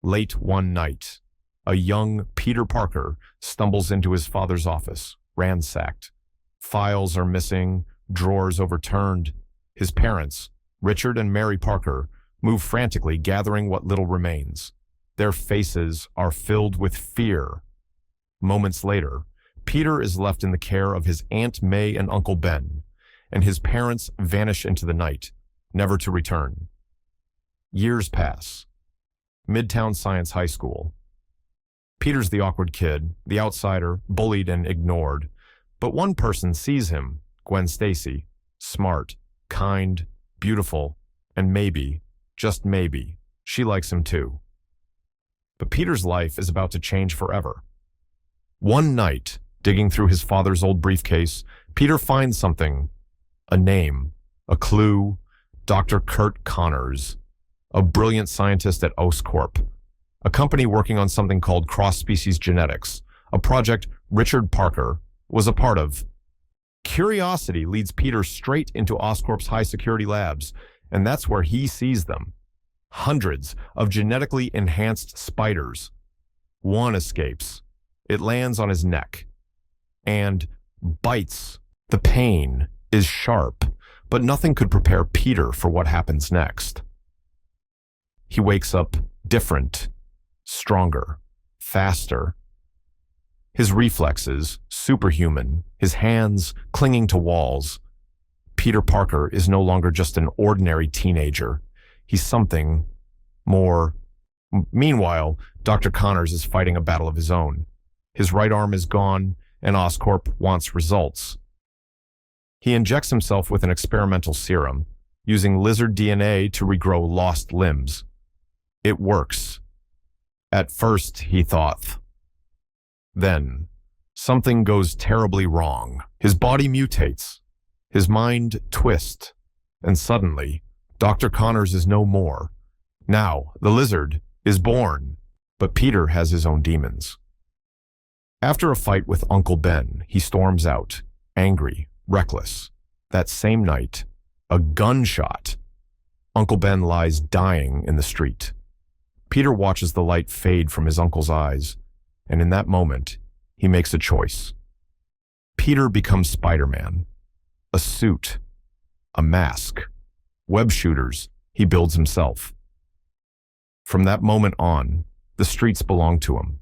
Late one night, a young Peter Parker stumbles into his father's office, ransacked. Files are missing, drawers overturned. His parents, Richard and Mary Parker, move frantically, gathering what little remains. Their faces are filled with fear. Moments later, Peter is left in the care of his Aunt May and Uncle Ben, and his parents vanish into the night, never to return. Years pass. Midtown Science High School. Peter's the awkward kid, the outsider, bullied and ignored. But one person sees him, Gwen Stacy, smart, kind, beautiful, and maybe, just maybe, she likes him too. But Peter's life is about to change forever. One night, digging through his father's old briefcase, Peter finds something. A name, a clue, Dr. Kurt Connors, a brilliant scientist at Oscorp, a company working on something called cross-species genetics, a project Richard Parker was a part of. Curiosity leads Peter straight into Oscorp's high-security labs, and that's where he sees them. Hundreds of genetically enhanced spiders. One escapes. It lands on his neck and bites. The pain is sharp, but nothing could prepare Peter for what happens next. He wakes up different, stronger, faster. His reflexes, superhuman, his hands clinging to walls. Peter Parker is no longer just an ordinary teenager. He's something more. Meanwhile, Dr. Connors is fighting a battle of his own. His right arm is gone, and Oscorp wants results. He injects himself with an experimental serum, using lizard DNA to regrow lost limbs. It works. At first, he thought. Then, something goes terribly wrong. His body mutates, his mind twists, and suddenly, Dr. Connors is no more. Now, the lizard is born, but Peter has his own demons. After a fight with Uncle Ben, he storms out, angry, reckless. That same night, a gunshot. Uncle Ben lies dying in the street. Peter watches the light fade from his uncle's eyes, and in that moment, he makes a choice. Peter becomes Spider-Man. A suit, a mask, web shooters he builds himself. From that moment on, the streets belong to him.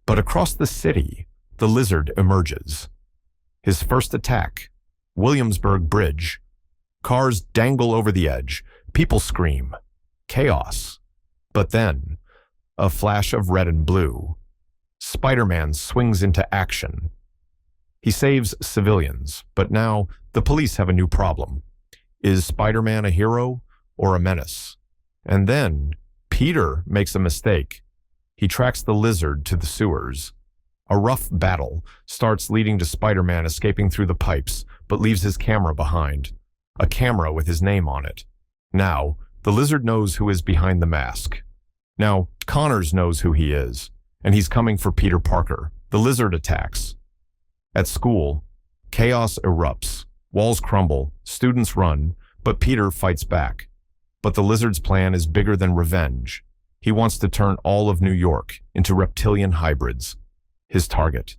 But across the city, the lizard emerges. His first attack, Williamsburg Bridge. Cars dangle over the edge. People scream. Chaos. But then, a flash of red and blue. Spider-Man swings into action. He saves civilians, but now the police have a new problem. Is Spider-Man a hero or a menace? And then, Peter makes a mistake. He tracks the lizard to the sewers. A rough battle starts, leading to Spider-Man escaping through the pipes, but leaves his camera behind. A camera with his name on it. Now, the lizard knows who is behind the mask. Now, Connors knows who he is, and he's coming for Peter Parker. The lizard attacks. At school, chaos erupts. Walls crumble, students run, but Peter fights back. But the lizard's plan is bigger than revenge. He wants to turn all of New York into reptilian hybrids. His target,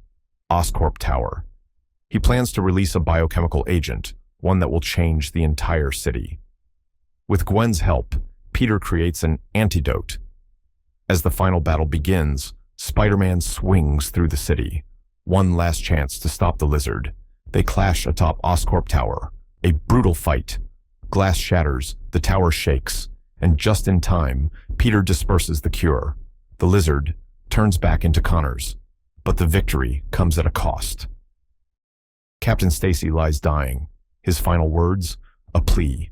Oscorp Tower. He plans to release a biochemical agent, one that will change the entire city. With Gwen's help, Peter creates an antidote. As the final battle begins, Spider-Man swings through the city. One last chance to stop the lizard. They clash atop Oscorp Tower. A brutal fight. Glass shatters, the tower shakes, and just in time, Peter disperses the cure. The lizard turns back into Connors, but the victory comes at a cost. Captain Stacy lies dying. His final words, a plea.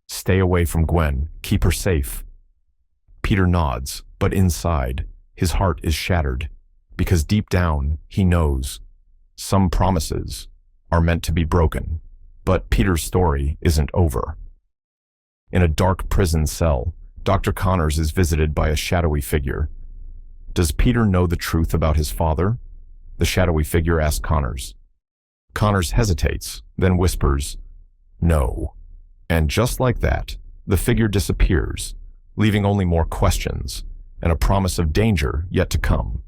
Stay away from Gwen, keep her safe. Peter nods, but inside, his heart is shattered, because deep down, he knows some promises are meant to be broken. But Peter's story isn't over. In a dark prison cell, Dr. Connors is visited by a shadowy figure. Does Peter know the truth about his father? The shadowy figure asks Connors. Connors hesitates, then whispers, no. And just like that, the figure disappears, leaving only more questions. and a promise of danger yet to come.